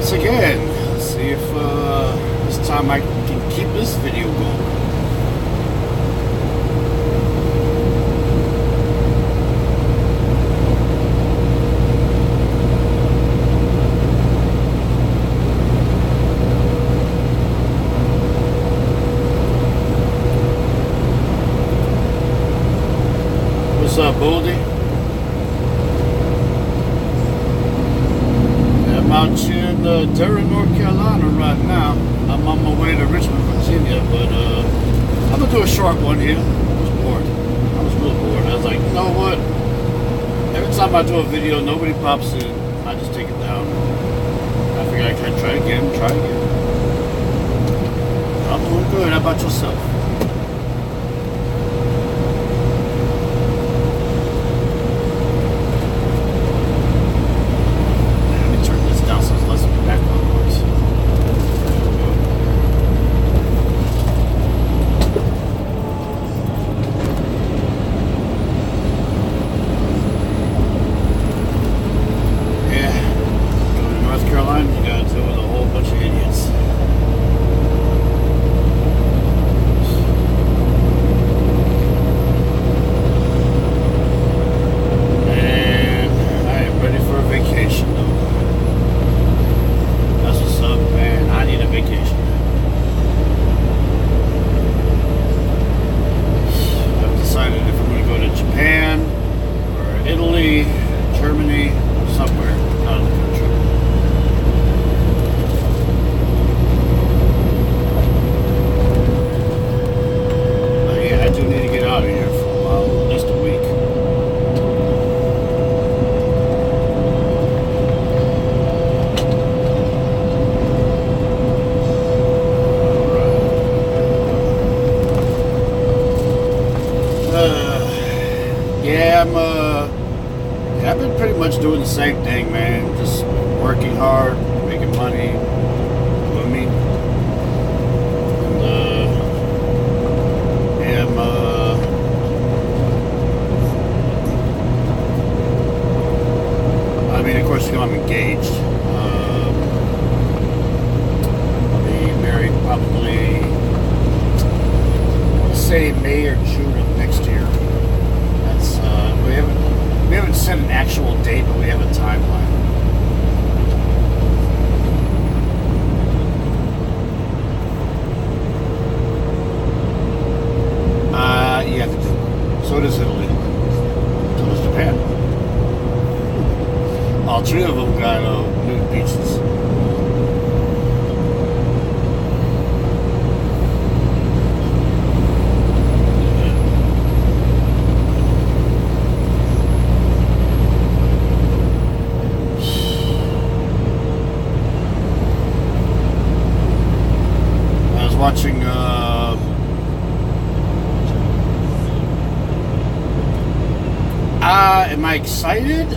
once again. Let's see if this time I can keep this video going. What's up, Boldy? I'm out here in Durham, North Carolina right now. I'm on my way to Richmond, Virginia, but I'm gonna do a short one here. I was bored. I was real bored. I was like, you know what? Every time I do a video, nobody pops in. I just take it down. I figure I can try again. I'm doing good. How about yourself? Germany, somewhere out of the country. But yeah, I do need to get out of here for a while, at least a week. I've been pretty much doing the same thing, man. Just working hard, making money. You know what I mean? And of course, you know, I'm engaged. I'll be married probably, let's say May or June of next year. That's we haven't set an actual date, but we have a timeline. Yeah, so does Italy. So does Japan. All three of them got nude beaches. Watching am I excited?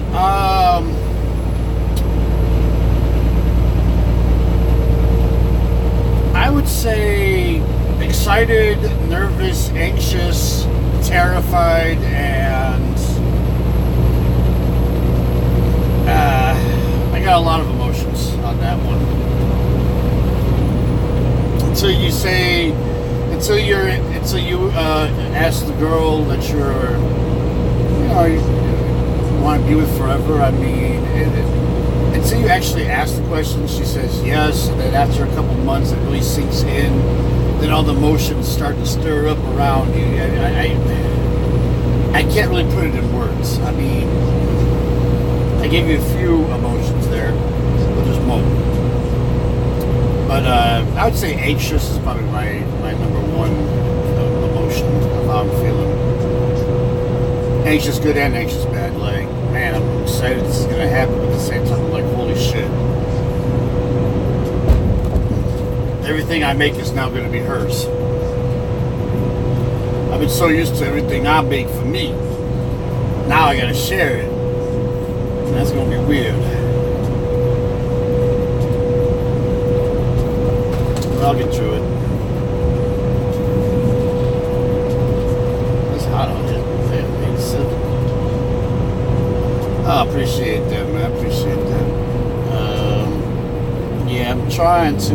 I would say excited, nervous, anxious, terrified, and I got a lot of emotions on that one. Until you ask the girl that you want to be with forever. I mean, until you actually ask the question, she says yes, and then after a couple months, it really sinks in. Then all the emotions start to stir up around you. I can't really put it in words. I mean, I gave you a few emotions there, but there's more. But I would say anxious is probably my number one emotion of how I'm feeling. Anxious good and anxious bad. Like, man, I'm excited this is going to happen, but at the same time, I'm like, holy shit. Everything I make is now going to be hers. I've been so used to everything I make for me. Now I got to share it. And that's going to be weird. I'll get through it. It's hot out here. I appreciate that, man. I appreciate that. Yeah, I'm trying to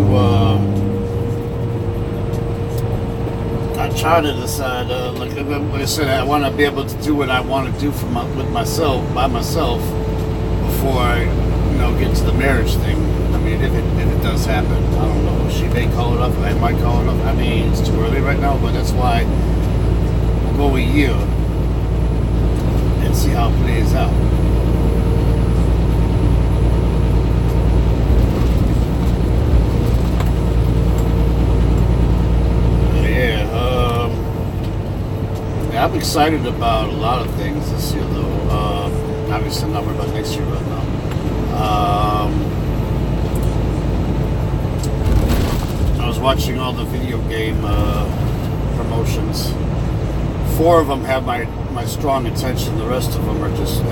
decide. Like I said, I want to be able to do what I want to do with myself by myself before I, get to the marriage thing. I mean, if it does happen, I don't know. She may call it off. I might call it off. I mean, it's too early right now, but that's why we'll go a year and see how it plays out. I'm excited about a lot of things this year, though. Obviously, I'm not worried about next year right now. I was watching all the video game promotions. 4 of them have my strong attention. The rest of them are just,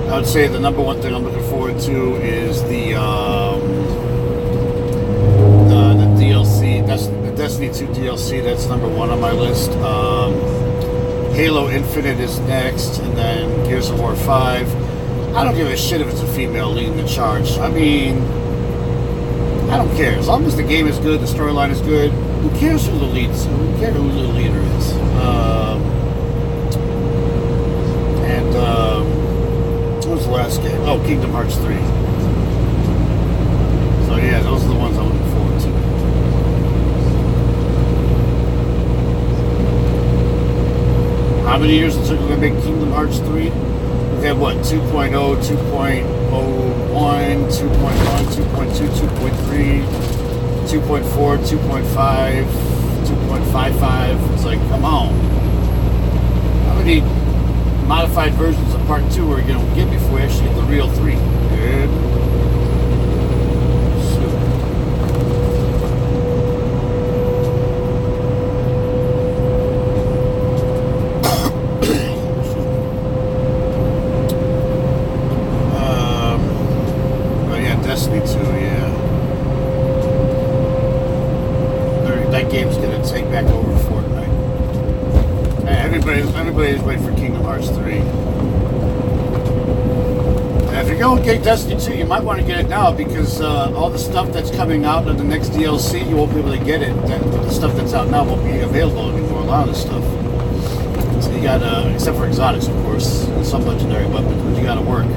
I would say the number one thing I'm looking forward to is the DLC. That's the Destiny 2 DLC. That's number 1 on my list. Halo Infinite is next, and then Gears of War 5. I don't give a shit if it's a female leading the charge. I mean, I don't care. As long as the game is good, the storyline is good, who cares who the lead is? Who cares who the leader is? What was the last game? Oh, Kingdom Hearts 3. So yeah, those are the ones I'm looking forward to. How many years it took to make Kingdom Hearts 3? We've had what? 2.0, 2.01, 2.1, 2.2, 2.3, 2.4, 2.5, 2.55. It's like, come on. How many modified versions of Part 2 are you going to get before we actually get the real 3? Dude. Destiny 2, yeah. That game's gonna take back over Fortnite. Everybody's waiting for Kingdom Hearts 3. And if you're going to get Destiny 2, you might want to get it now because all the stuff that's coming out in the next DLC, you won't be able to get it. The stuff that's out now won't be available anymore. A lot of the stuff. So you got, except for exotics, of course, and some legendary weapons, but you got to work.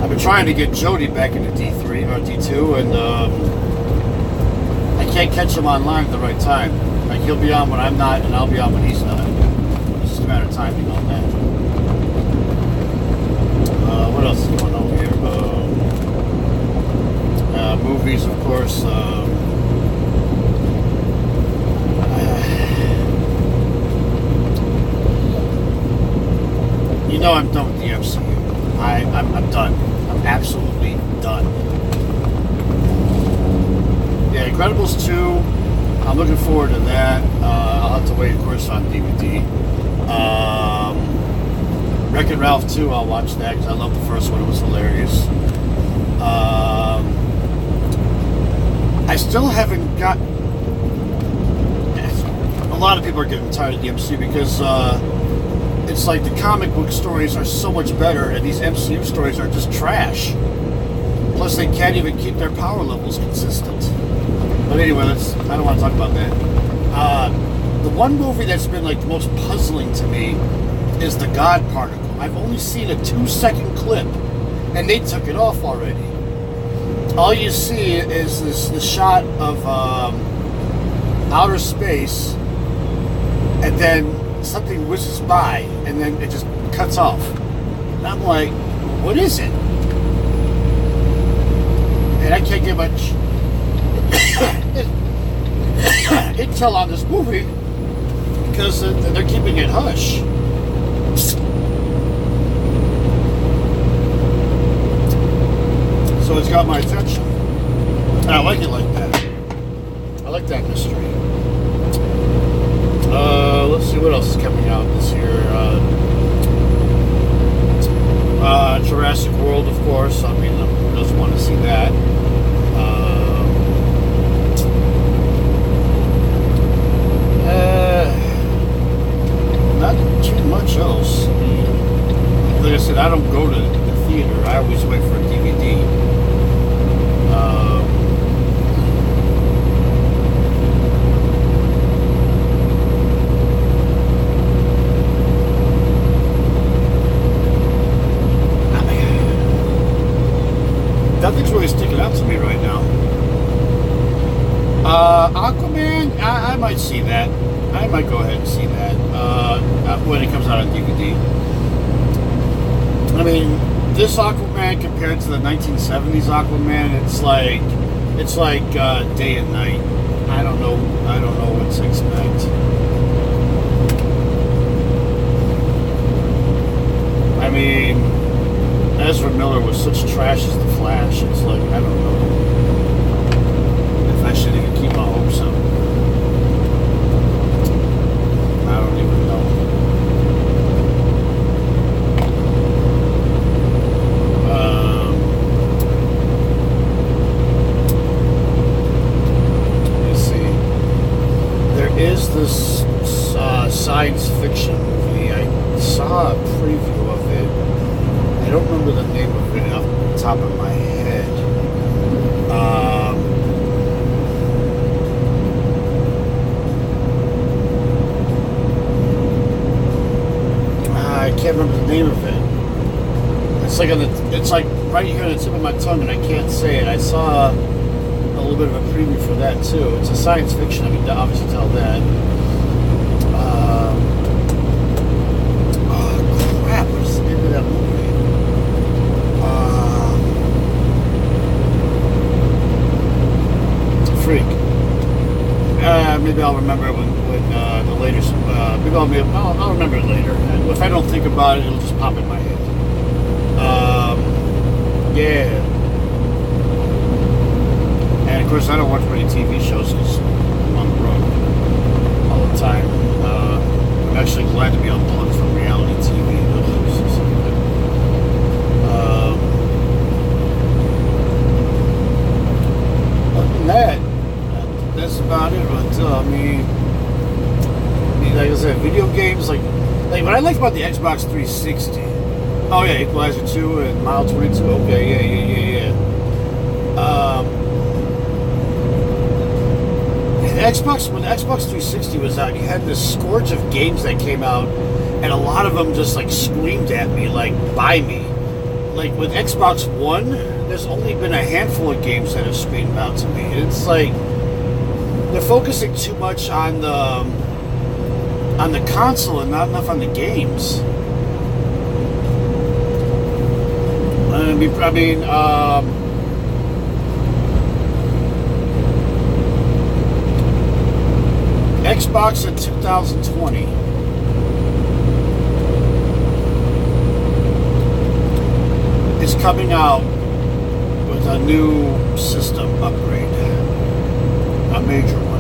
I've been trying to get Jody back into D3 or D2, and I can't catch him online at the right time. Like, he'll be on when I'm not, and I'll be on when he's not. It's just a matter of timing on that. What else is going on here? Movies, of course. I'm done with the MCU. I'm done. I'm absolutely done. Yeah, Incredibles 2, I'm looking forward to that. I'll have to wait, of course, on DVD. Wreck-It Ralph 2, I'll watch that because I love the first one. It was hilarious. I still haven't got... A lot of people are getting tired of the MCU because... it's like the comic book stories are so much better, and these MCU stories are just trash. Plus, they can't even keep their power levels consistent. But anyway, I don't want to talk about that. The one movie that's been like the most puzzling to me is The God Particle. I've only seen a 2-second clip, and they took it off already. All you see is the shot of outer space, and then something whizzes by, and then it just cuts off. And I'm like, what is it? And I can't get much intel on this movie because they're keeping it hush. So it's got my attention. And I like it like that. I like that mystery. Let's see what else is coming out this year. Jurassic World, of course. I mean, who doesn't want to see that? Not too much else. Like I said, I don't go to the theater. I always wait for a DVD. Nothing's really sticking out to me right now. Aquaman, I might see that. I might go ahead and see that when it comes out on DVD. I mean, this Aquaman compared to the 1970s Aquaman, it's like day and night. I don't know what to expect. I mean, Ezra Miller was such trash as the Flash. It's like, I don't know if I should even keep my hopes up. I don't even know. Let me see. There is this science fiction movie. I saw a preview of it. I don't remember the name of it off the top of my head. I can't remember the name of it. It's like right here on the tip of my tongue, and I can't say it. I saw a little bit of a preview for that too. It's a science fiction. I can obviously tell that. Crap! What's the name of that movie? Freak. Maybe I'll remember it when the later. Maybe I'll remember it later. And if I don't think about it, it'll just pop in my head. Yeah. And of course, I don't watch many TV shows because I'm on the road all the time. I'm actually glad to be unplugged from reality TV. Other than that, that's about it. But I mean, like I said, video games like what I liked about the Xbox 360. Oh yeah, Equalizer 2 and Mile 22. Okay, yeah. When the Xbox 360 was out, you had this scourge of games that came out, and a lot of them just like screamed at me, like, buy me. Like with Xbox One, there's only been a handful of games that have screamed out to me. It's like they're focusing too much on the console and not enough on the games. I mean, Xbox in 2020 is coming out with a new system upgrade, a major one.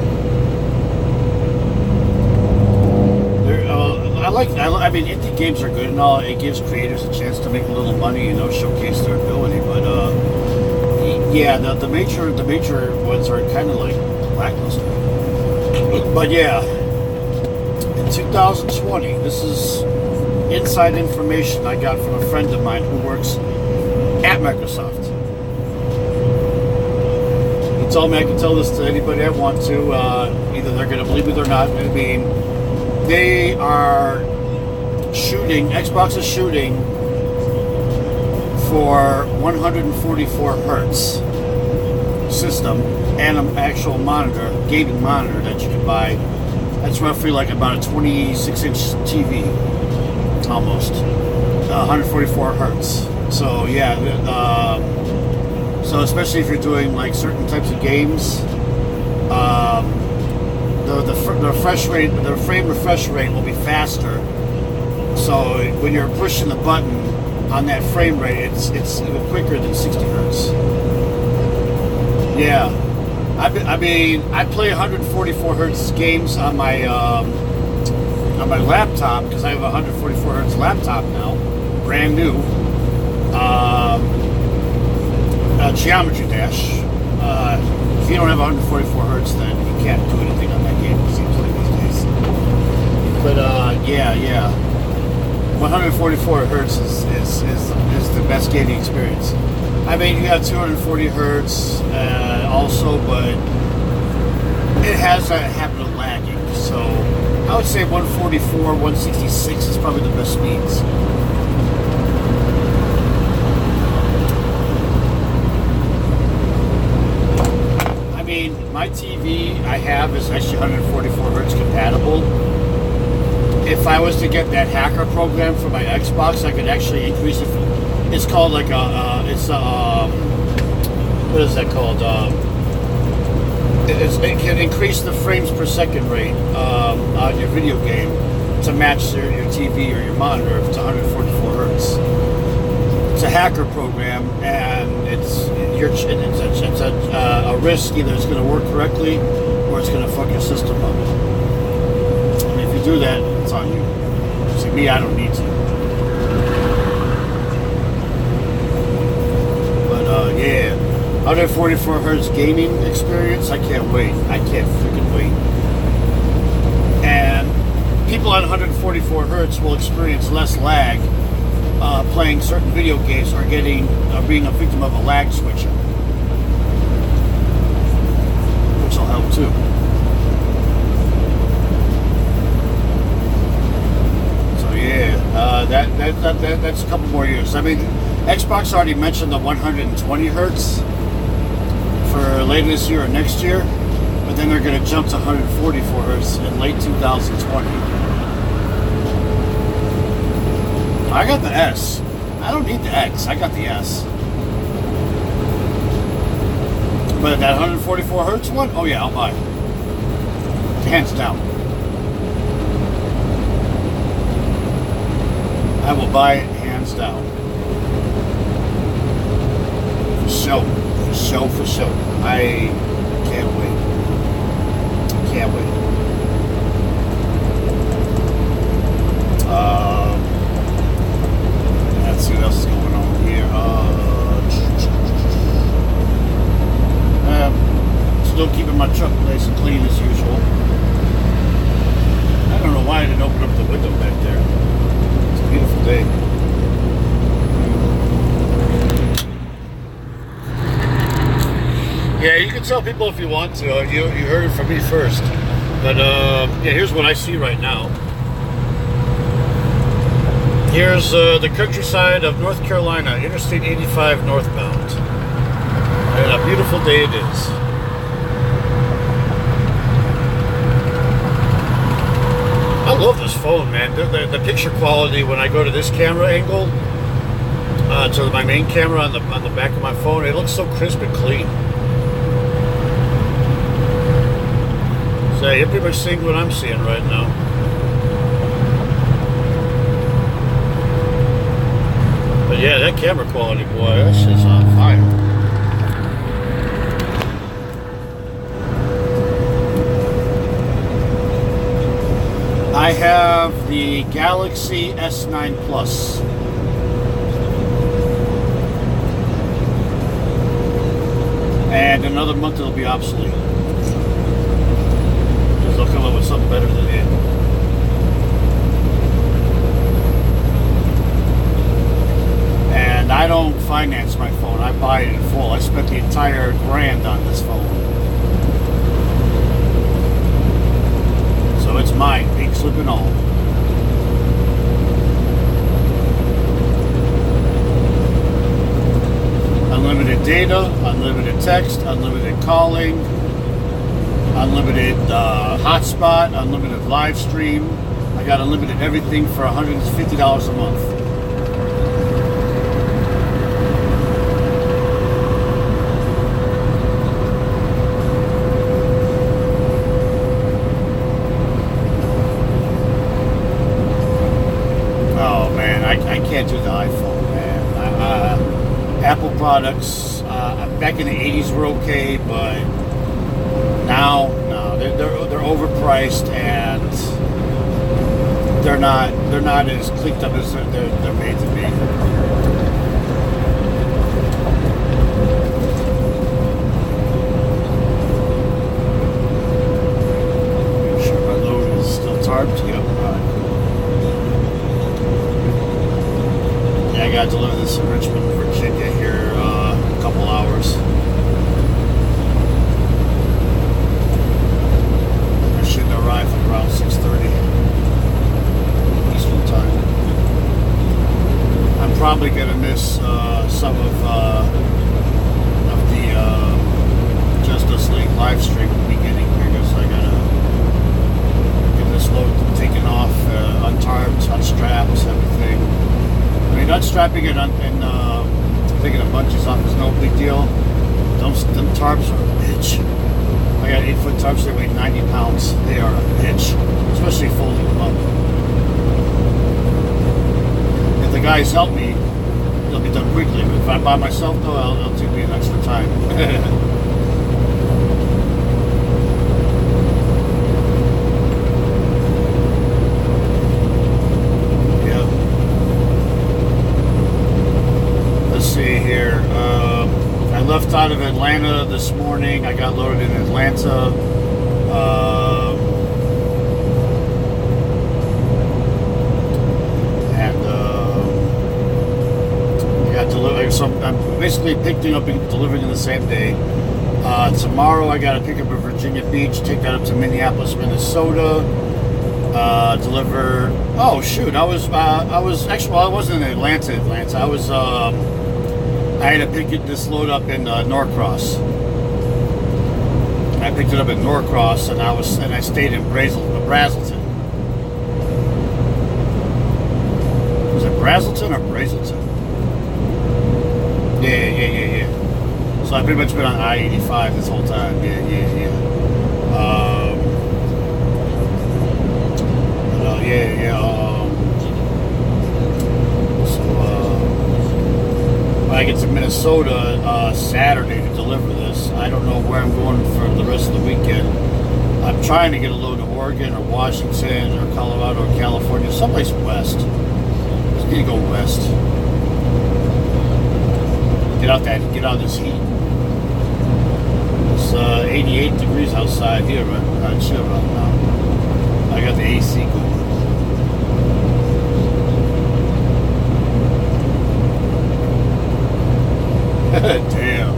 I mean, indie games are good and all. It gives creators a chance to make a little money, showcase their ability. But yeah, the major ones are kind of like lackluster. But yeah, in 2020, this is inside information I got from a friend of mine who works at Microsoft. He told me I can tell this to anybody I want to. Either they're going to believe it or not. I mean, they are shooting, Xbox is shooting for 144 hertz system and an actual monitor, gaming monitor that you can buy. That's roughly like about a 26-inch TV, almost. 144 hertz. So yeah, so especially if you're doing like certain types of games, the frame refresh rate will be faster. So when you're pushing the button on that frame rate, it's even quicker than 60 hertz. Yeah, I mean, I play 144 hertz games on my laptop because I have a 144 hertz laptop now, brand new. Geometry Dash. If you don't have 144 hertz, then you can't do anything on that game. It seems like these days. But yeah. 144 hertz is the best gaming experience. I mean, you have 240 hertz also, but it has a habit of lagging. So I would say 144, 166 is probably the best speeds. my TV I have is actually 144 hertz compatible. If I was to get that hacker program for my Xbox, I could actually increase it. It's called like what is that called? It can increase the frames per second rate on your video game to match your TV or your monitor if it's 144 hertz. It's a hacker program, and it's a risk. Either it's going to work correctly or it's going to fuck your system up. And if you do that, it's on you. See, me, I don't need to. But yeah, 144 hertz gaming experience. I can't wait. I can't freaking wait. And people on 144 hertz will experience less lag playing certain video games or being a victim of a lag switcher, which will help too. So yeah, that's a couple more years. I mean, Xbox already mentioned the 120 hertz for later this year or next year, but then they're going to jump to 144 hertz in late 2020. I got the S. I don't need the X. I got the S. But that 144 hertz one, oh yeah, I'll buy it. Hands down. I will buy it hands down. For sure. I can't wait. Can't wait. Let's see what else is going on here. Still keeping my truck nice and clean as usual. I don't know why I didn't open up the window back there. It's a beautiful day. Yeah, you can tell people if you want to. You heard it from me first. But yeah, here's what I see right now. Here's the countryside of North Carolina, Interstate 85 northbound. And a beautiful day it is. I love this phone, man. The picture quality when I go to this camera angle to my main camera on the back of my phone, it looks so crisp and clean. So you're pretty much seeing what I'm seeing right now. But yeah, that camera quality, boy, that shit's on fire. I have the Galaxy S9 Plus. And another month it'll be obsolete. Because they'll come up with something better than it. And I don't finance my phone. I buy it in full. I spent the entire grand on this phone. So it's mine, pink slip and all. Unlimited data, unlimited text, unlimited calling, unlimited hotspot, unlimited live stream. I got unlimited everything for $150 a month. I can't do the iPhone, man. Apple products back in the 80s were okay, but now, no, they're overpriced and they're not as clicked up as they're made to be. Make sure my load is still tarped. Yep. I got to deliver this in Richmond, Virginia here in a couple hours. I should arrive at around 6:30 Eastern time. I'm probably going to miss some of the Justice League live stream at the beginning because I gotta get this load taken off, untarped, unstrapped, everything. I mean, unstrapping it and taking the bunches off is no big deal. Them tarps are a bitch. I got 8-foot tarps that weigh 90 pounds. They are a bitch, especially folding them up. If the guys help me, it'll be done quickly. But if I'm by myself, though, it'll take me an extra time. Yeah. Let's see here. I left out of Atlanta this morning. I got loaded in Atlanta. So I'm basically picking up and delivering in the same day. Tomorrow I got to pick up at Virginia Beach, take that up to Minneapolis, Minnesota. Deliver. Oh shoot! I was actually, well, I wasn't in Atlanta. I was. I had to pick this load up in Norcross. I picked it up in Norcross, and I stayed in Brazelton. Was it Brazelton or Brazelton? Yeah. So I've pretty much been on I-85 this whole time. Yeah. When I get to Minnesota Saturday to deliver this, I don't know where I'm going for the rest of the weekend. I'm trying to get a load to Oregon or Washington or Colorado or California, someplace west. Just need to go west. Get out of this heat. It's 88 degrees outside here, right? Chill right now. I got the AC going. Damn.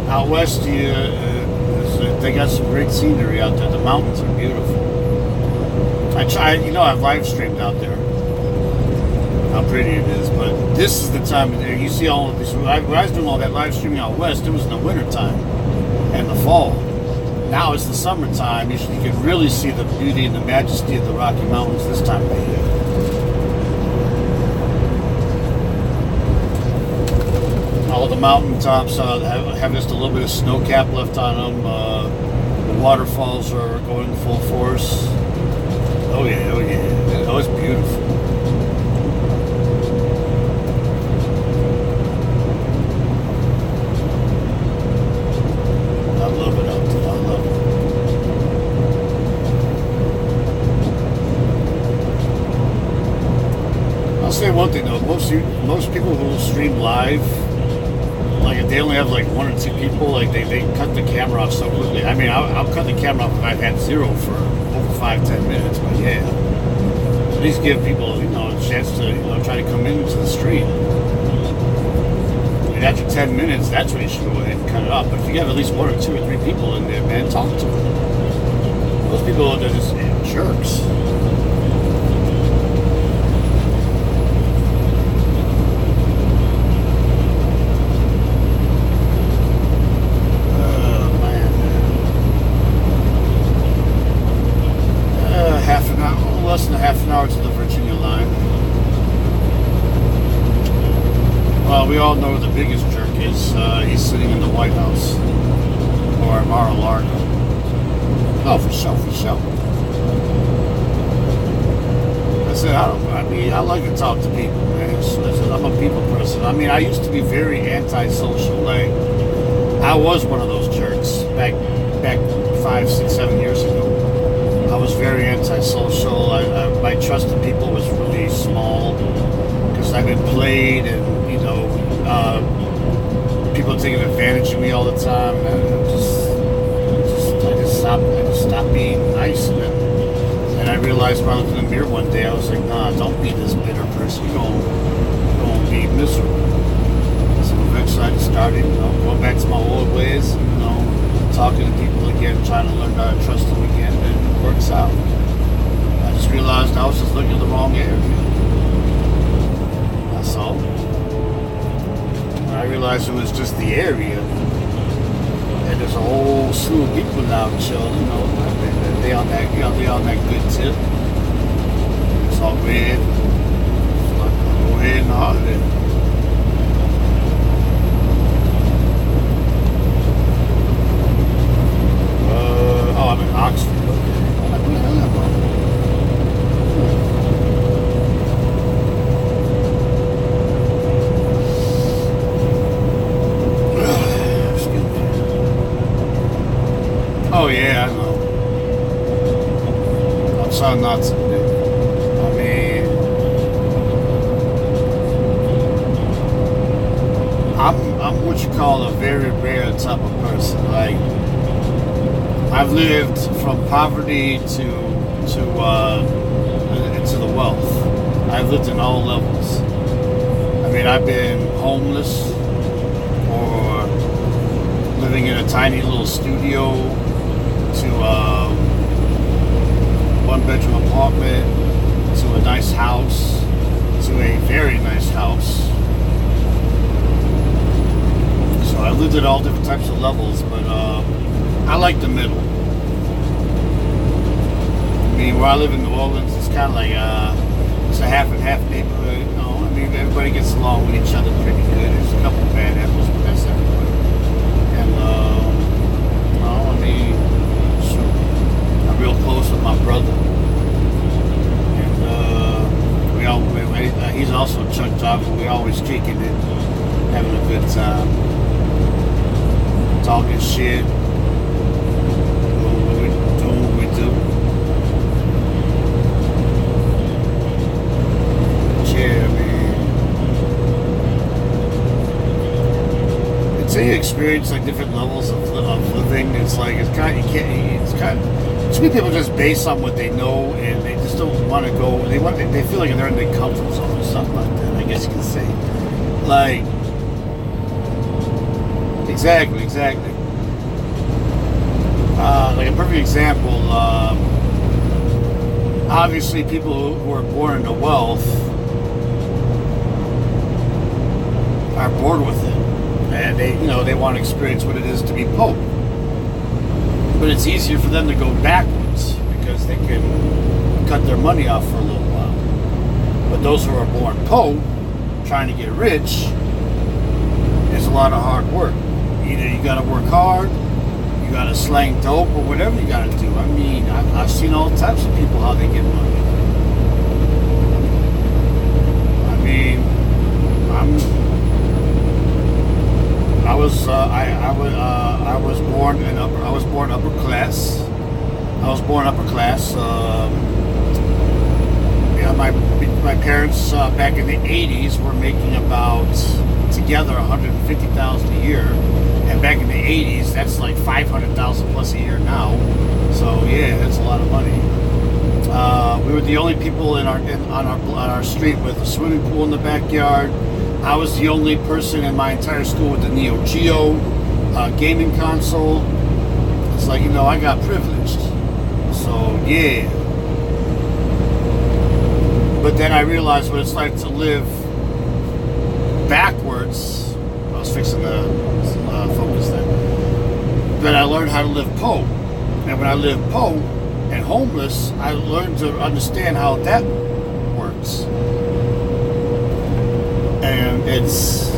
Out west, they got some great scenery out there. The mountains are beautiful. I've live streamed out there. How pretty it is, but this is the time of year. You see all of this. When I was doing all that live streaming out west, it was in the wintertime and the fall. Now it's the summertime. You can really see the beauty and the majesty of the Rocky Mountains this time of the year. All the mountaintops have just a little bit of snow cap left on them. The waterfalls are going full force. Oh yeah. Oh, it's beautiful. Say one thing though, most people who stream live, like if they only have like 1 or 2 people, like they cut the camera off so quickly. I mean, I'll cut the camera off if I've had 0 for over 5-10 minutes, but yeah, at least give people a chance to try to come into the stream. And after 10 minutes, that's when you should go ahead and cut it off. But if you have at least 1 or 2 or 3 people in there, man, talk to them. Those people, they're just jerks. Less than half an hour to the Virginia line. Well, we all know who the biggest jerk is. He's sitting in the White House or Mar-a-Lago. Oh, for sure. I like to talk to people, man. I'm a people person. I mean, I used to be very antisocial. Like, I was one of those jerks back 5, 6, 7 years ago. I was very antisocial. My trust in people was really small because I've been played, and people taking advantage of me all the time. And I just stopped being nice. And I realized when I looked in the mirror one day, I was like, nah, don't be this bitter person. You're gonna be miserable. So eventually I just started, going back to my old ways, talking to people again, trying to learn how to trust them again, and it works out. I just realized I was just looking at the wrong area. That's all. I realized it was just the area. And there's a whole slew of people now chilling, you know, they on that, you know, they on that good tip. It's all red. It's like, go ahead and holiday. Oh, I'm in Oxford. Okay. I'm like, where the hell am I? Excuse me. Oh yeah, I know. I'm trying not to. I mean, I'm what you call a very rare type of person. Like, I've lived from poverty to into the wealth. I've lived in all levels. I mean, I've been homeless or living in a tiny little studio to one-bedroom apartment to a nice house to a very nice house. So I lived at all different types of levels, but I like the middle. I mean, where I live in New Orleans, it's kind of like it's a half and half neighborhood. You know, I mean, everybody gets along with each other pretty good. There's a couple of bad apples, but that's everybody. And no, I mean, sure, I'm real close with my brother, and he's also a truck driver. We always kicking it, having a good time, talking shit. Doing what we do. Yeah, man. Until you experience like different levels of living, it's like it's kind of, you can't. It's kind of, too many people just based on what they know, and they just don't want to go. They feel like they're in their comfort zone or something like that. I guess you can say. Like, exactly. Like a perfect example, obviously people who are born into wealth are bored with it, and they want to experience what it is to be poor. But it's easier for them to go backwards because they can cut their money off for a little while. But those who are born poor, trying to get rich, is a lot of hard work. Either you got to work hard, you got to slang dope, or whatever you got to do. I mean, I've seen all types of people how they get money. I mean, I was born upper class. My parents back in the 80s were making about together $150,000 a year, and back in the 80s that's like $500,000 plus a year now. So yeah, that's a lot of money. We were the only people on our street with a swimming pool in the backyard. I was the only person in my entire school with a Neo Geo gaming console. It's like, I got privileged. So yeah. But then I realized what it's like to live backwards. I was fixing the focus there. But I learned how to live poor. And when I lived poor and homeless, I learned to understand how that works. And it's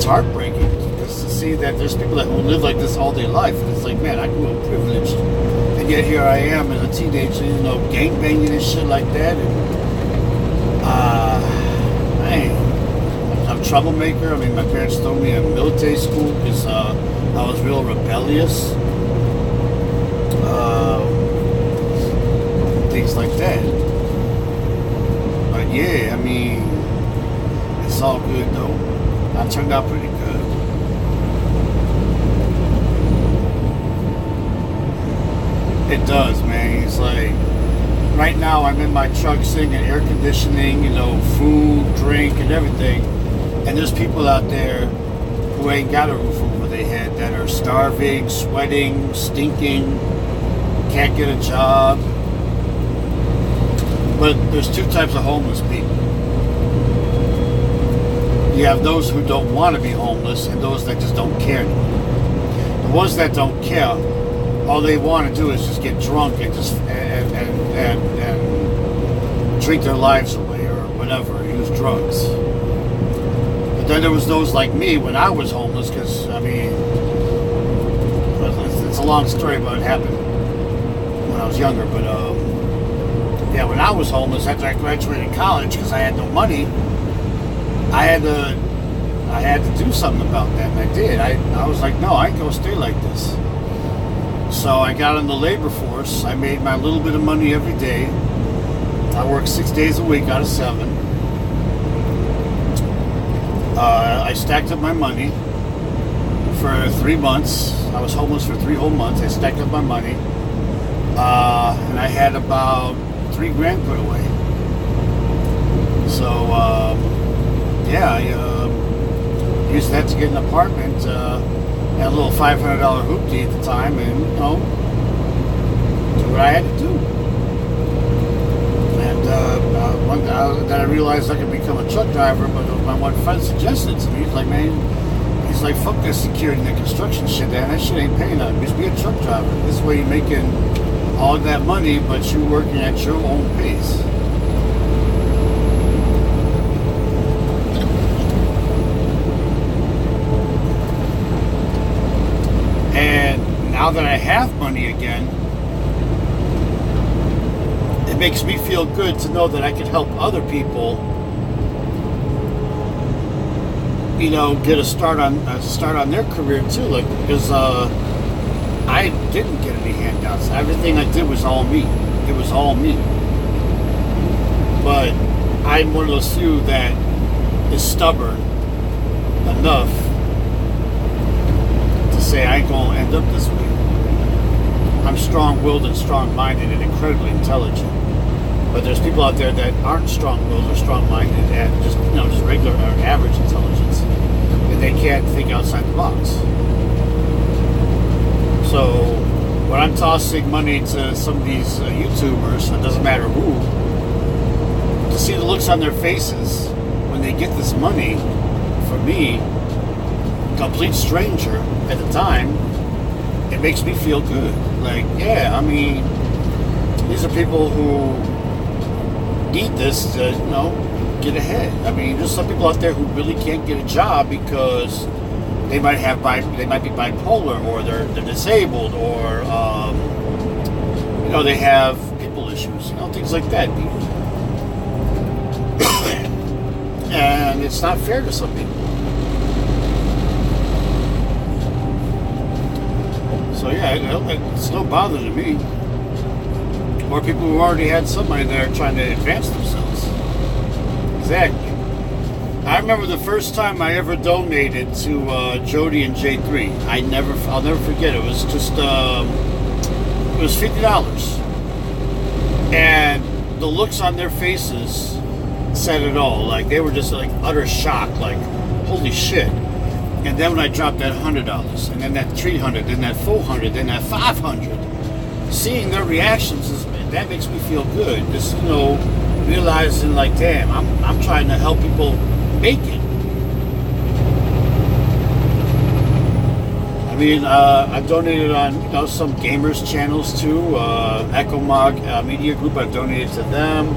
heartbreaking just to see that there's people that will live like this all their life. And it's like, man, I grew up privileged, and yet here I am as a teenager, gangbanging and shit like that. And man, I'm a troublemaker. I mean, my parents threw me in military school because I was real rebellious. Things like that. But yeah, I mean, it's all good though. I turned out pretty good. It does, man. It's like, right now I'm in my truck singing air conditioning, food, drink, and everything. And there's people out there who ain't got a roof over their head, that are starving, sweating, stinking, can't get a job. But there's two types of homeless people. You have those who don't want to be homeless and those that just don't care anymore. ones that don't care, all they want to do is just get drunk and just and drink their lives away or whatever, use drugs. But then there was those like me when I was homeless, because I mean, it's a long story, but it happened when I was younger. But yeah, when I was homeless after I graduated college, because I had no money, I had to do something about that, and I did. I was like, no, I ain't gonna stay like this. So I got in the labor force. I made my little bit of money every day. I worked 6 days a week out of 7. I stacked up my money for 3 months. I was homeless for 3 whole months. I stacked up my money, and I had about $3 grand put away. So yeah, I used that to get an apartment. Had a little $500 hoopty at the time, and you know, do what I had to do. And one day that I realized I could become a truck driver, but my one friend suggested it to me. He's like, man, he's like, fuck this security and the construction shit, man. That shit ain't paying nothing. Just be a truck driver. This way you're making all that money, but you're working at your own pace. And now that I have money again, it makes me feel good to know that I can help other people, you know, get a start on their career too. Like, because I didn't get any handouts. Everything I did was all me. It was all me. But I'm one of those few that is stubborn enough to say I ain't gonna end up this way. I'm strong-willed and strong-minded and incredibly intelligent. But there's people out there that aren't strong-willed or strong-minded and just, you know, just regular or average intelligence, and they can't think outside the box. So when I'm tossing money to some of these YouTubers, it doesn't matter who, to see the looks on their faces when they get this money from me, complete stranger at the time, it makes me feel good. Like, yeah, I mean, these are people who need this to, you know, get ahead. I mean, there's some people out there who really can't get a job because they might be bipolar, or they're disabled, or you know, they have people issues, you know, things like that. And it's not fair to some people. So yeah, it's no bother to me. Or people who already had somebody there trying to advance themselves. Exactly. I remember the first time I ever donated to Jody and J3. I'll never forget. It was just it was $50, and the looks on their faces said it all. Like, they were just like utter shock. Like, holy shit. And then when I dropped that $100, and then that $300, then that $400, then that $500, seeing their reactions, that makes me feel good. Just, you know, realizing, like, damn, I'm trying to help people make it. I mean, I've donated on, you know, some gamers channels too. EchoMog Media Group, I've donated to them.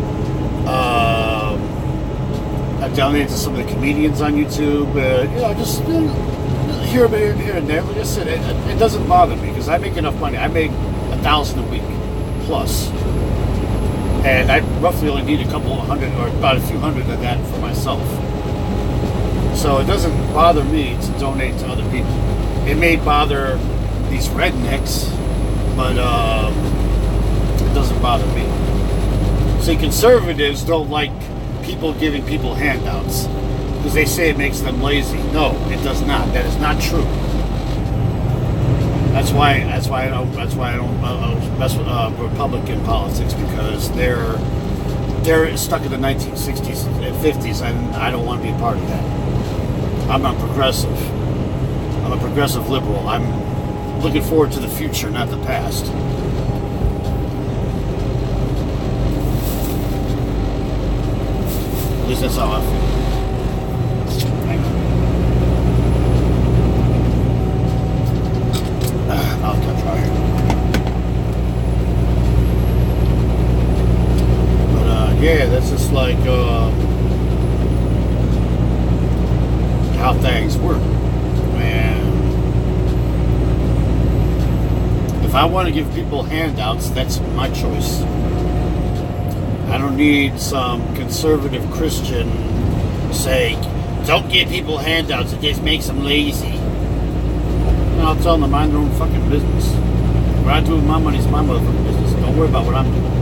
I've donated to some of the comedians on YouTube. You know, just here and there. Like I said, it doesn't bother me because I make enough money. I make $1,000 a week plus, and I roughly only need a couple of hundred, or about a few hundred of that for myself. So it doesn't bother me to donate to other people. It may bother these rednecks, but it doesn't bother me. See, conservatives don't like people giving people handouts because they say it makes them lazy. No, it does not. That is not true. That's why I don't mess with Republican politics, because they're stuck in the 1960s and 50s, and I don't want to be a part of that. I'm a progressive. I'm a progressive liberal. I'm looking forward to the future, not the past. At least that's how I feel. Hang on. like how things work. And if I want to give people handouts, that's my choice. I don't need some conservative Christian saying, don't give people handouts, it just makes them lazy. No, I'll tell them to mind their own fucking business. What I do with my money is my motherfucking business. Don't worry about what I'm doing.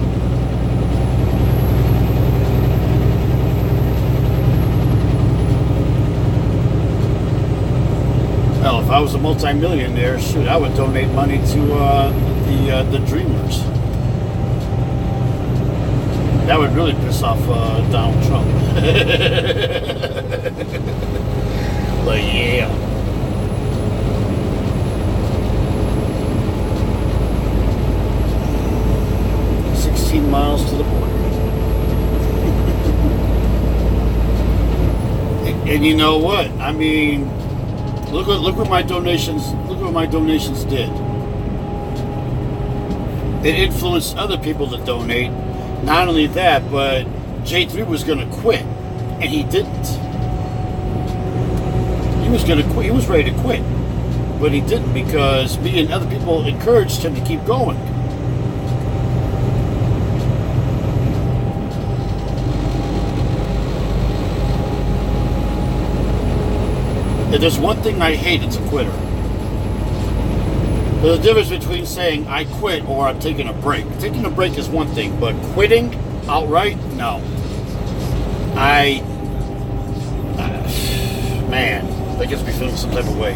Hell, if I was a multi-millionaire, shoot, I would donate money to the Dreamers. That would really piss off Donald Trump. But yeah. Miles to the border. And you know what? I mean, look what my donations did. It influenced other people to donate. Not only that, but J3 was going to quit, and he didn't. He was going to quit. He was ready to quit, but he didn't because me and other people encouraged him to keep going. If there's one thing I hate, it's a quitter. There's a difference between saying I quit or I'm taking a break. Taking a break is one thing, but quitting outright, no. Man, that gets me feeling some type of way.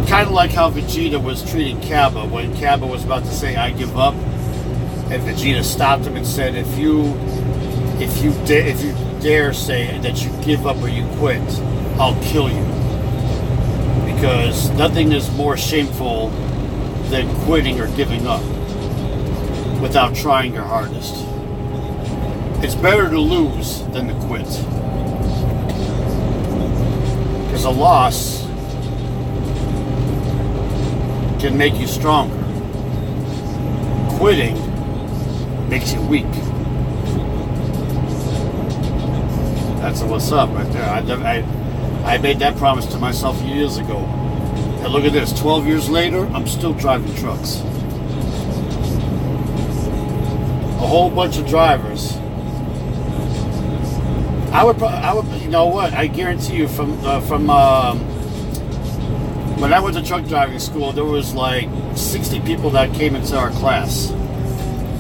Kind of like how Vegeta was treating Cabba when Cabba was about to say I give up, and Vegeta stopped him and said, if you dare say that you give up or you quit, I'll kill you. Because nothing is more shameful than quitting or giving up without trying your hardest. It's better to lose than to quit. Because a loss can make you stronger. Quitting makes you weak. That's a what's up right there. I made that promise to myself years ago. And look at this, 12 years later, I'm still driving trucks. A whole bunch of drivers. I would, you know what? I guarantee you, from when I went to truck driving school, there was like 60 people that came into our class.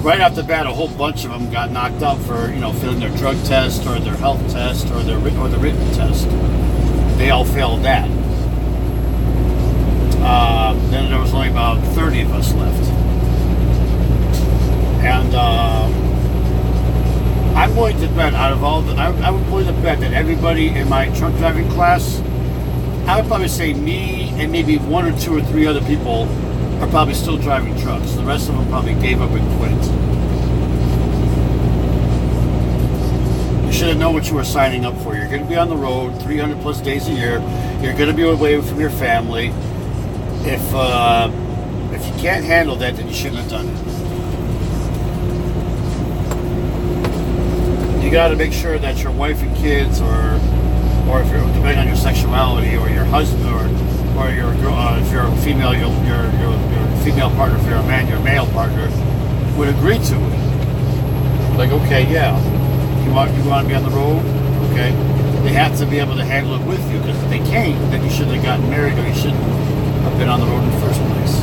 Right off the bat, a whole bunch of them got knocked out for, failing their drug test or their health test or the written test. They all failed that. Then there was only about 30 of us left. And I'm willing to bet out of all I would willing to bet that everybody in my truck driving class, I would probably say me and maybe one or two or three other people are probably still driving trucks. The rest of them probably gave up and quit. You should have known what you were signing up for. You're going to be on the road 300 plus days a year. You're going to be away from your family. If you can't handle that, then you shouldn't have done it. You got to make sure that your wife and kids, or if you're depending on your sexuality, or your husband, or your girl, if you're a female, your female partner, if you're a man, your male partner, would agree to it. Like, okay, yeah, you want to be on the road, okay. They have to be able to handle it with you, because if they can't, then you shouldn't have gotten married, or you shouldn't have been on the road in the first place.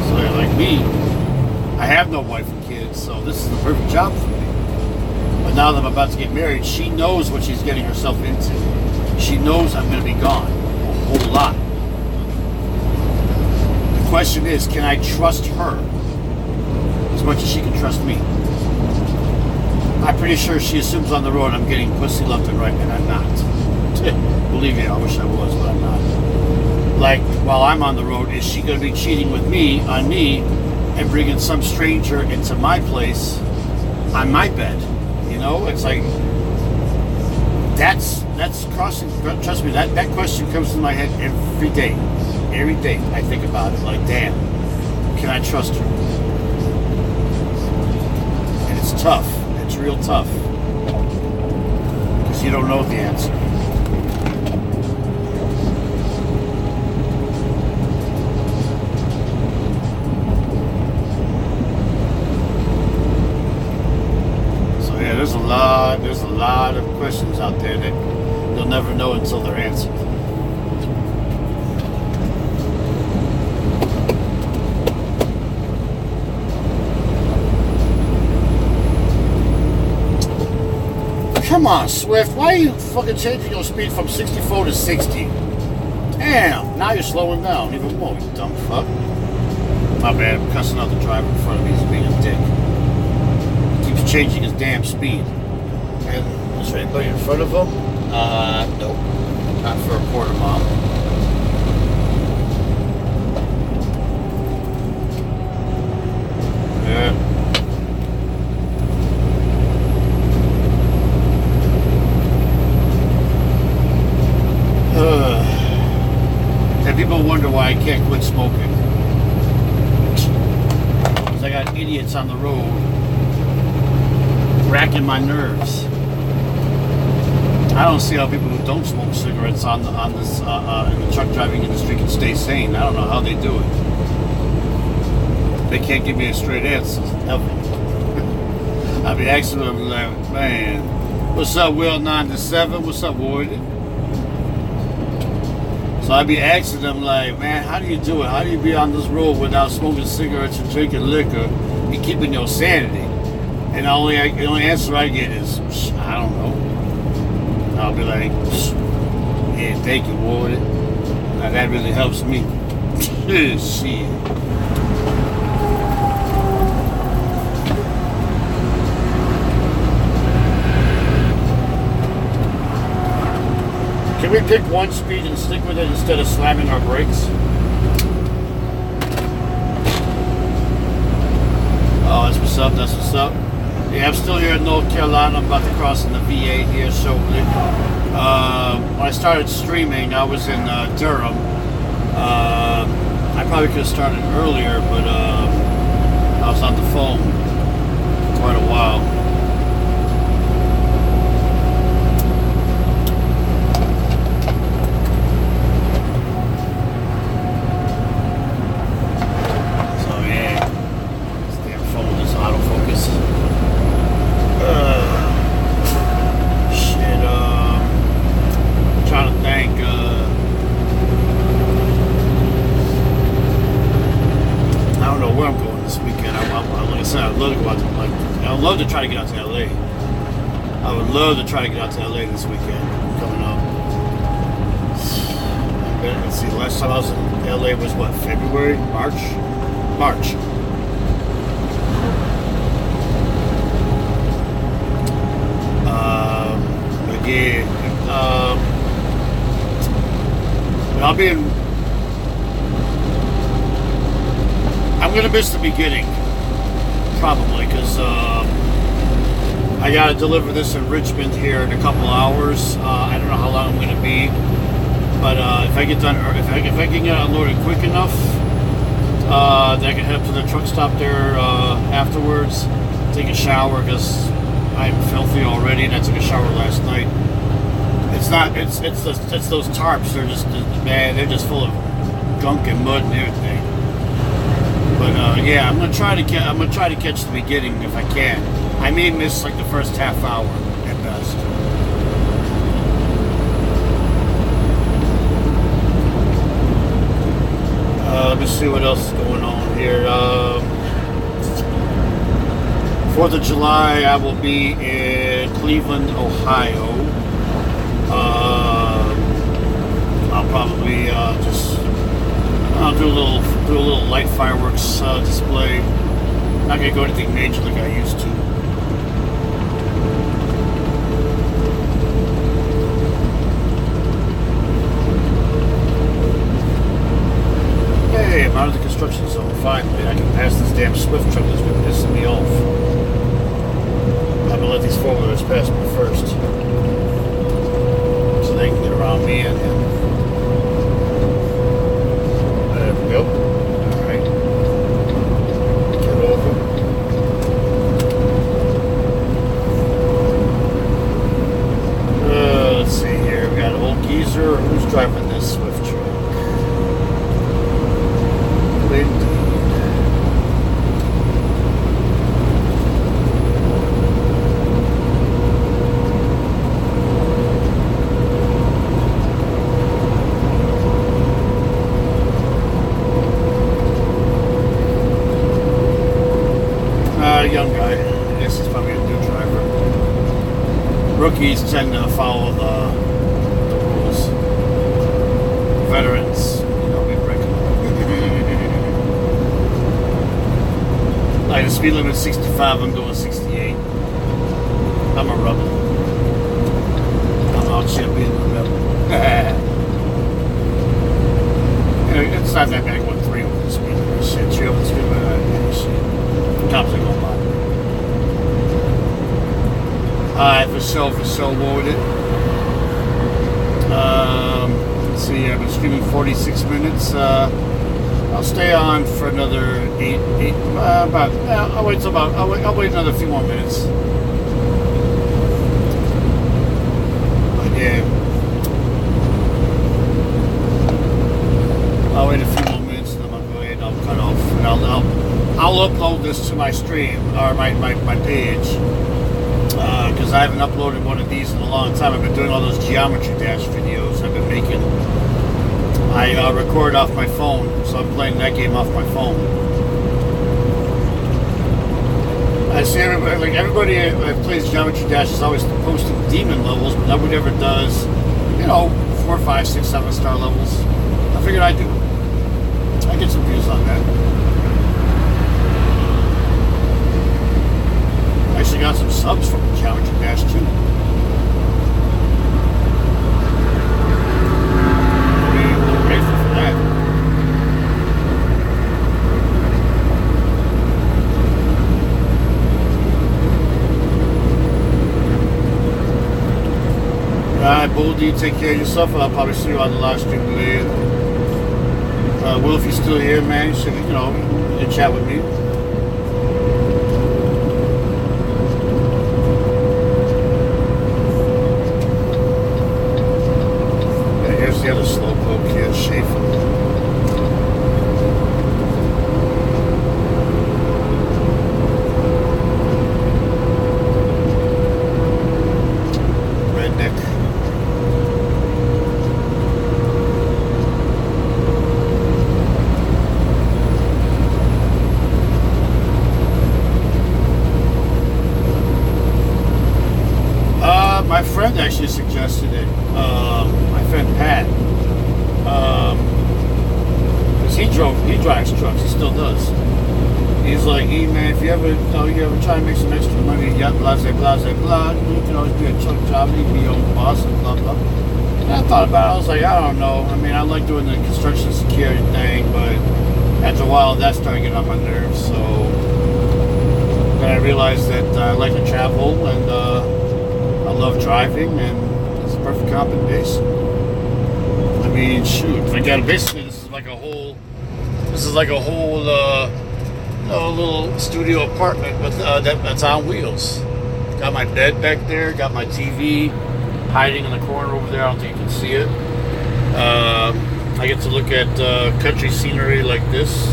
So like me, I have no wife and kids, so this is the perfect job for me. But now that I'm about to get married, she knows what she's getting herself into. She knows I'm going to be gone a whole lot. The question is, can I trust her as much as she can trust me? I'm pretty sure she assumes on the road I'm getting pussy left and right, and I'm not. Believe me, I wish I was, but I'm not. Like, while I'm on the road, is she going to be cheating with me, on me, and bringing some stranger into my place on my bed? It's like, that's crossing, trust me, that question comes to my head every day. every day I think about it. Like, damn, can I trust her? And it's tough. It's real tough. Because you don't know the answer. There's a lot of questions out there that you'll never know until they're answered. Come on, Swift, why are you fucking changing your speed from 64 to 60? Damn, now you're slowing down even more, you dumb fuck. My bad, I'm cussing out the driver in front of me, he's being a dick. Changing his damn speed. And is there anybody in front of him? Nope. Not for a quarter mile. Yeah. And people wonder why I can't quit smoking. Because I got idiots on the road racking my nerves. I don't see how people who don't smoke cigarettes in the truck driving industry can stay sane. I don't know how they do it. They can't give me a straight answer ever. I'll be asking them like, man, what's up, Will 97? What's up, Warden? So I'd be asking them like, man, how do you do it? How do you be on this road without smoking cigarettes and drinking liquor and keeping your sanity? And the only answer I get is, I don't know. I'll be like, yeah, thank you, Warden. Now that really helps me. Shit. Can we pick one speed and stick with it instead of slamming our brakes? Oh, that's what's up, that's what's up. Yeah, I'm still here in North Carolina. I'm about to cross in the VA here shortly. When I started streaming, I was in Durham. I probably could have started earlier, but I was on the phone for quite a while. I'd love to try to get out to LA. I would love to try to get out to LA this weekend coming up. Let's see, the last time I was in LA was what, February? March? Again, I'm gonna miss the beginning. Probably, because I got to deliver this in Richmond here in a couple hours. I don't know how long I'm going to be, but if I get done, if I can get unloaded quick enough, then I can head up to the truck stop there afterwards, take a shower because I'm filthy already, and I took a shower last night. It's those tarps. They're just, man, they're just full of gunk and mud and everything. But yeah, I'm gonna try to catch the beginning if I can. I may miss like the first half hour at best. Let me see what else is going on here. 4th of July, I will be in Cleveland, Ohio. I'll probably I'll do a little light fireworks display. Not gonna go anything major like I used to. Hey, I'm out of the construction zone. Finally, I can pass this damn Swift truck that's been pissing me off. I'm gonna let these four-wheelers pass me first, so they can get around me and him. young guy. I guess he's probably a new driver. Rookies tend to follow the rules. Veterans, we break them. Like the speed limit is 65, I'm doing 68. I'm a rebel. I'm out here being a rebel. It's not that bad going 3 over the speed limit. Shit, 3 over the speed limit. Shit. The cops are going by. Alright, for sure, what with it? Let's see, I've been streaming 46 minutes. I'll stay on for another I'll wait another few more minutes. But yeah, I'll wait a few more minutes and then I'll go ahead and I'll cut off. And I'll upload this to my stream or my page. Because I haven't uploaded one of these in a long time. I've been doing all those Geometry Dash videos I've been making. I record off my phone, so I'm playing that game off my phone. I see everybody that plays Geometry Dash is always posting demon levels, but nobody ever does, 4, 5, 6, 7 star levels. I figured I'd do it. I get some views on that. I actually got some subs from Geometry Dash too. I'm grateful for that. Alright, Boldy, take care of yourself. I'll probably see you on the live stream later. Will, if you're still here, man, you should, you can chat with me. The other slowpoke here, Schaefer. Redneck. My friend actually suggested it. My friend Pat. Because he drives trucks, he still does. He's like, hey man, if you ever try to make some extra money, blah, blah, blah, blah, you can always be a truck driver, you can be your own boss, and blah, blah. And I thought about it, I was like, I don't know. I mean, I like doing the construction security thing, but after a while, that started getting on my nerves, so then I realized that I like to travel, and I love driving, and it's a perfect combination. I mean, shoot, basically this is like a whole little studio apartment, but that's on wheels. Got my bed back there, got my TV hiding in the corner over there. I don't think you can see it. I get to look at country scenery like this,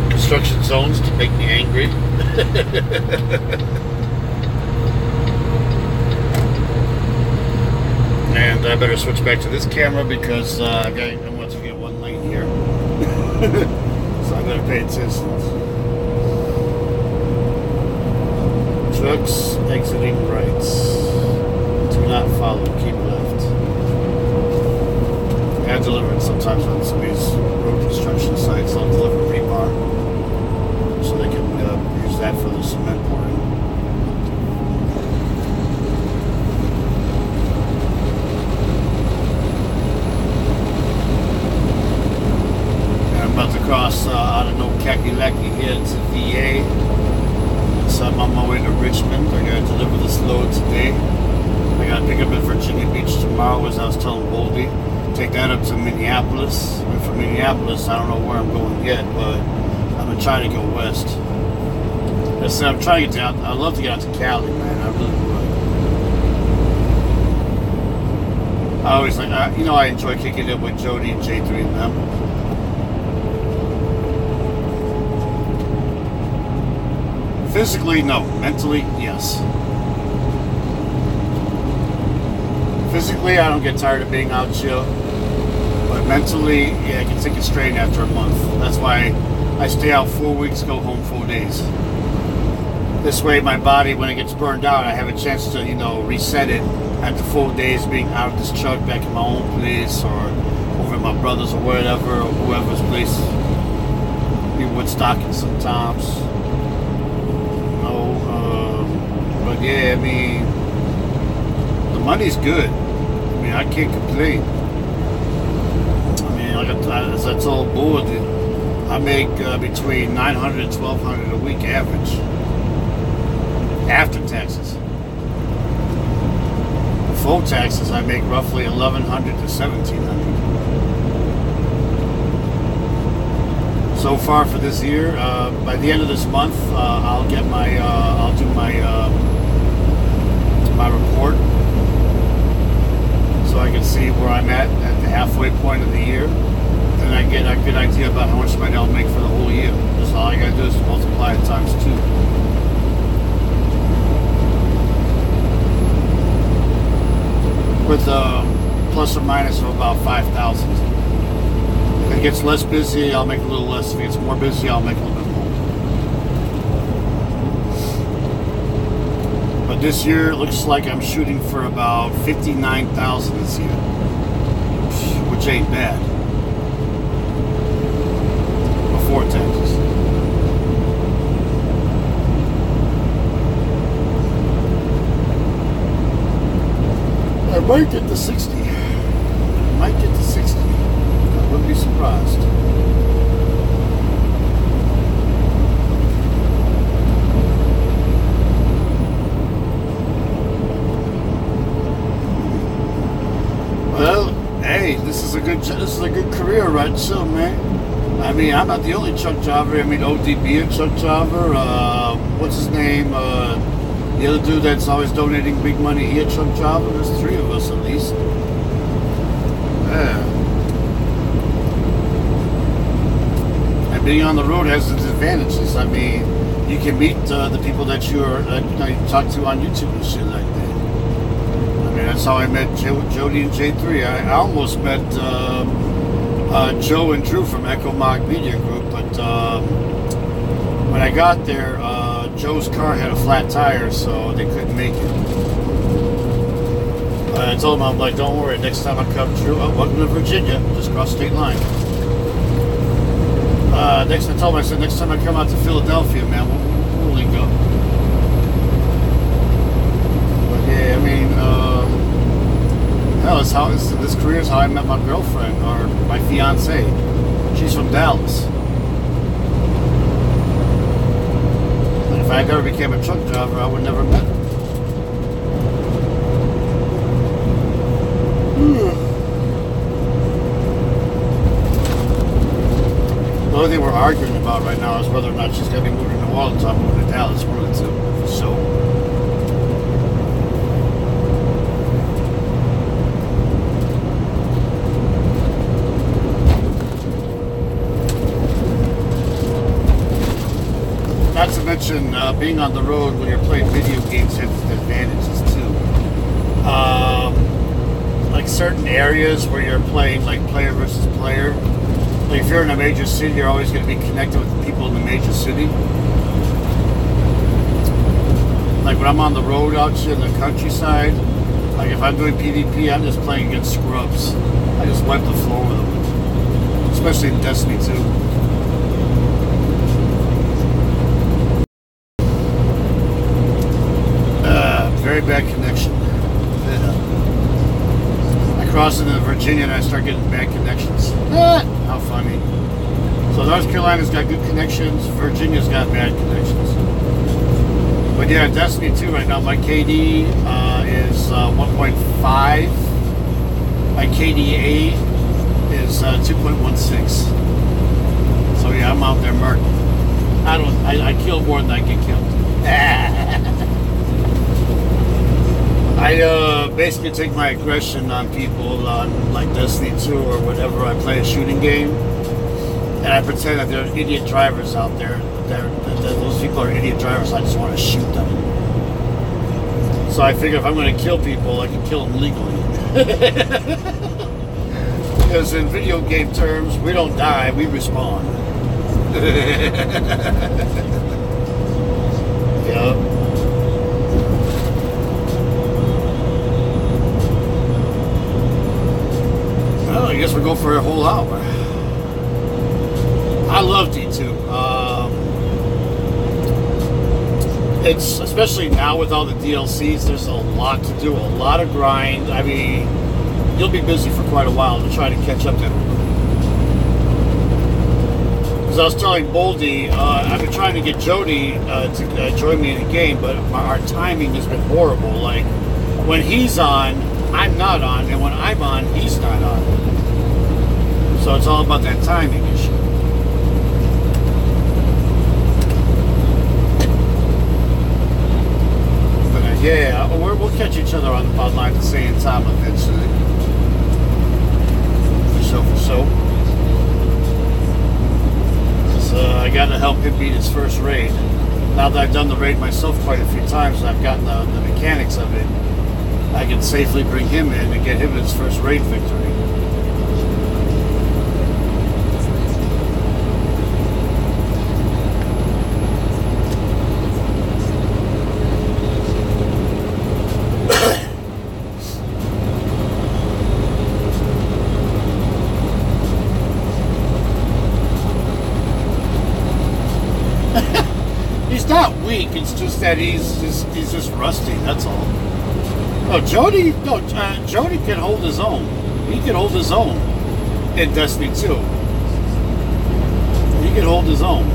construction zones to make me angry. And I better switch back to this camera because I want to get one lane here. So I better pay attention. Trucks exiting right. Do not follow, keep left. I deliver it sometimes on some of these road construction sites. I'll deliver rebar so they can use that for the cement pouring. About to cross out of Nokakilaki here to VA. So I'm on my way to Richmond. I gotta deliver this load today. I gotta pick up at Virginia Beach tomorrow, as I was telling Boldy. Take that up to Minneapolis. And from Minneapolis, I don't know where I'm going yet, but I'm gonna try to go west. I'm trying to get out. I'd love to get out to Cali, man. I really would. I always like, I enjoy kicking it with Jody and J3 and them. Physically, no. Mentally, yes. Physically, I don't get tired of being out chill. But mentally, yeah, I can take a strain after a month. That's why I stay out 4 weeks, go home 4 days. This way, my body, when it gets burned out, I have a chance to, you know, reset it after 4 days being out of this truck back in my own place or over at my brother's or wherever or whoever's place. Be Woodstocking sometimes. You know, but yeah, I mean, the money's good. I mean, I can't complain. I mean, as I told Bull, I make between $900 and $1,200 a week average. After taxes. Before taxes, I make roughly $1,100 to $1,700. So far for this year, by the end of this month, I'll get my, I'll do my my report, so I can see where I'm at the halfway point of the year. Then I get a good idea about how much money I'll make for the whole year. That's all I gotta do is multiply it times 2. With plus or minus of about 5,000. If it gets less busy, I'll make a little less. If it gets more busy, I'll make a little bit more. But this year, it looks like I'm shooting for about 59,000 this year, which ain't bad. Before taxes. I might get to 60. I might get to 60. I wouldn't be surprised. Well, hey, this is a good career, right? So, man. I mean, I'm not the only truck driver. I mean, ODB a truck driver. What's his name? The other dude that's always donating big money, he a truck driver. There's 3 of us at least. Yeah. And being on the road has its advantages. I mean, you can meet the people that you talk to on YouTube and shit like that. I mean, that's how I met Jody and J3. I almost met Joe and Drew from Echo Mock Media Group, but when I got there, Joe's car had a flat tire, so they couldn't make it. I told him, I'm like, don't worry, next time I come through, welcome to Virginia, just cross state line. I told him, I said, next time I come out to Philadelphia, man, we'll link up. But yeah, I mean, hell, this career is how I met my girlfriend, or my fiance. She's from Dallas. If I never became a truck driver, I would never have met her. The only thing we're arguing about right now is whether or not she's going to be moving to New Orleans or moving to Dallas. One of the two. So. Not to mention, being on the road when you're playing video games has advantages too. Like certain areas where you're playing like player versus player. Like if you're in a major city, you're always going to be connected with the people in the major city. Like when I'm on the road out here in the countryside, like if I'm doing PvP, I'm just playing against scrubs. I just wipe the floor with them. Especially in Destiny 2. Very bad connection. I cross into Virginia and I start getting bad connections. How funny. So North Carolina's got good connections, Virginia's got bad connections. But yeah, Destiny 2 right now, my KD is 1.5. My KDA is 2.16. So yeah, I'm out there murking. I kill more than I get killed. I basically take my aggression on people on like Destiny 2 or whatever. I play a shooting game, and I pretend that there are idiot drivers out there. Those people are idiot drivers. I just want to shoot them. So I figure if I'm going to kill people, I can kill them legally. Because in video game terms, we don't die, we respawn. Yep. It's especially now with all the DLCs. There's a lot to do, a lot of grind. I mean, you'll be busy for quite a while to try to catch up to everybody. Because I was telling Boldy, I've been trying to get Jody to join me in the game, but our timing has been horrible. Like, when he's on, I'm not on, and when I'm on, he's not on. So it's all about that timing issue. But yeah, we'll catch each other on the online at the same time eventually. For so. I got to help him beat his first raid. Now that I've done the raid myself quite a few times and I've gotten the mechanics of it, I can safely bring him in and get him his first raid victory. It's just that he's just rusty. That's all. Oh, Jody can hold his own. He can hold his own in Destiny 2. He can hold his own.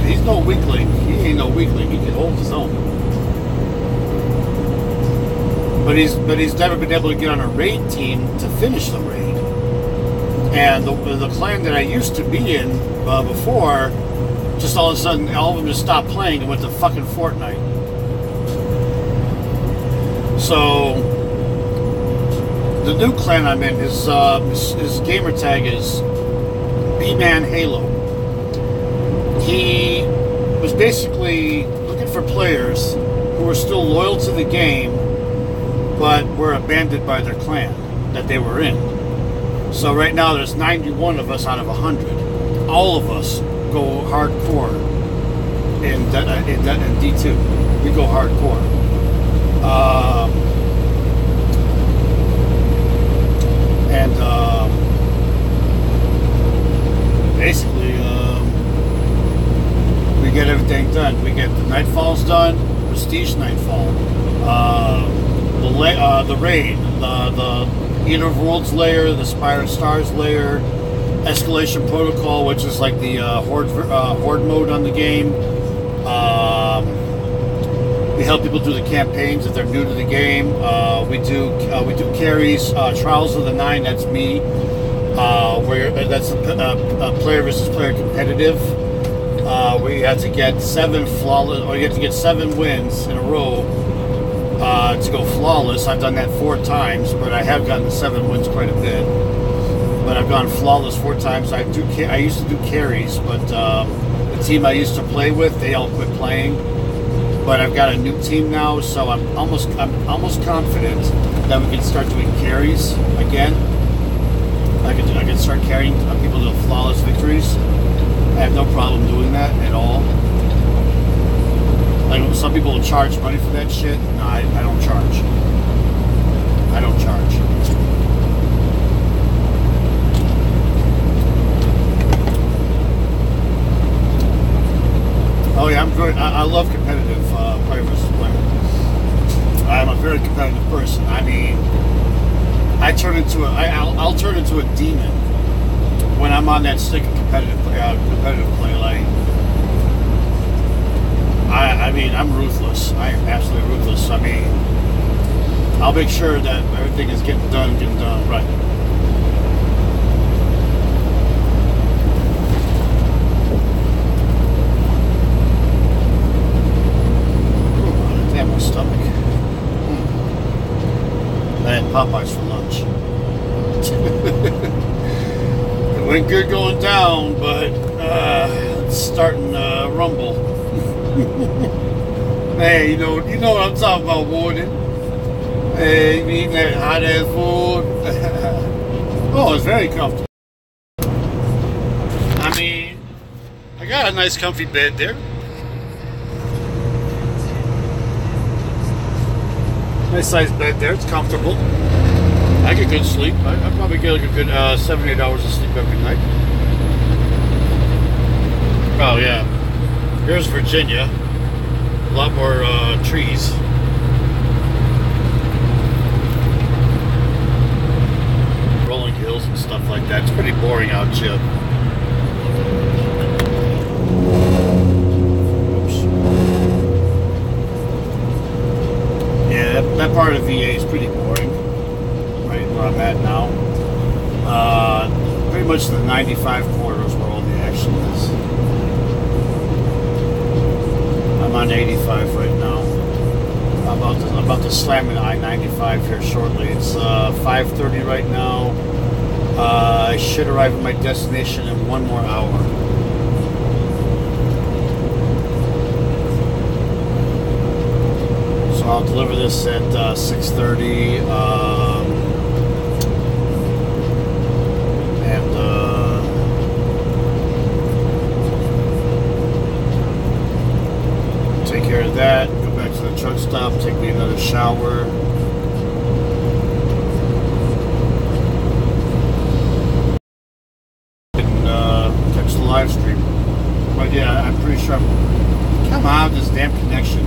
He's no weakling. He ain't no weakling. He can hold his own. But he's never been able to get on a raid team to finish the raid. And the clan that I used to be in before, just all of a sudden, all of them just stopped playing and went to fucking Fortnite. So, the new clan I'm in, his gamer tag is B-Man Halo. He was basically looking for players who were still loyal to the game, but were abandoned by their clan that they were in. So right now there's 91 of us out of 100. All of us go hardcore in D2. We go hardcore. Basically, we get everything done. We get the Nightfalls done, Prestige Nightfall, the raid, the Eater of Worlds layer, the Spire of Stars layer, Escalation Protocol, which is like the horde mode on the game. We help people do the campaigns if they're new to the game. We do carries, Trials of the Nine. That's me. That's a player versus player competitive. We have to get 7 flawless, or you have to get 7 wins in a row to go flawless. I've done that 4 times, but I have gotten 7 wins quite a bit. But I've gone flawless 4 times. I used to do carries, but the team I used to play with, they all quit playing. But I've got a new team now, so I'm almost confident that we can start doing carries again. I can start carrying people to flawless victories. I have no problem doing that at all. Like, some people will charge money for that shit. No, I don't charge. I don't charge. Oh yeah, I'm good. I love competitive player versus player. I'm a very competitive person. I mean, I'll turn into a demon when I'm on that stick of competitive play. Like, I mean, I'm ruthless. I am absolutely ruthless. I mean, I'll make sure that everything is getting done right. Damn, my stomach. I had Popeyes for lunch. It went good going down, but it's starting to rumble. Hey, you know what I'm talking about, Warden. Hey, you eating that hot ass food? Oh, it's very comfortable. I mean, I got a nice comfy bed there. Nice sized bed there. It's comfortable. I get good sleep. I probably get like a good 7 to 8 hours of sleep every night. Oh yeah. Here's Virginia. A lot more trees. Rolling hills and stuff like that. It's pretty boring out here. Oops. Yeah, that part of VA is pretty boring. Right where I'm at now. Pretty much the 95 corridor is where all the action is. I'm on 85 right now. I'm about to slam in I-95 here shortly. It's 5:30 right now. I should arrive at my destination in 1 more hour. So I'll deliver this at 6:30. Take care of that, go back to the truck stop, take me another shower. And catch the live stream. But yeah, I'm pretty sure come on, this damn connection.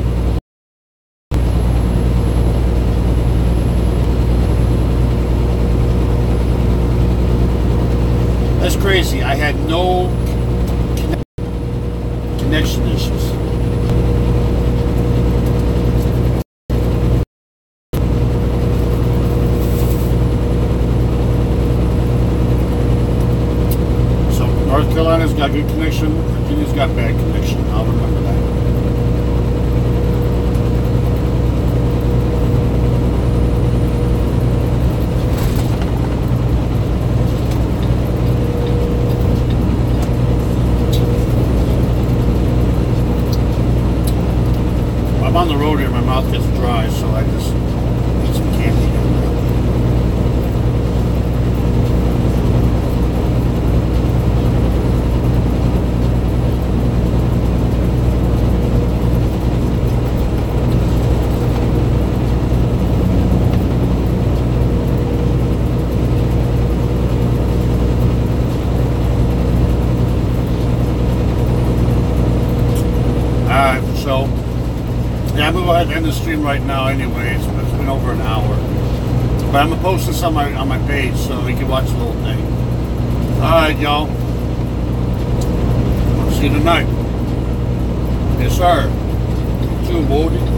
That's crazy. I had no connection issues. North Carolina's got good connection, Virginia's got bad connection. I'll remember that. I'm on the road here, my mouth gets dry, so I just need some candy. So, yeah, I'm going to go ahead and end the stream right now anyway. It's been over an hour. But I'm going to post this on my page so you can watch the whole thing. Alright, y'all. See you tonight. Yes, sir. See you, Bodie.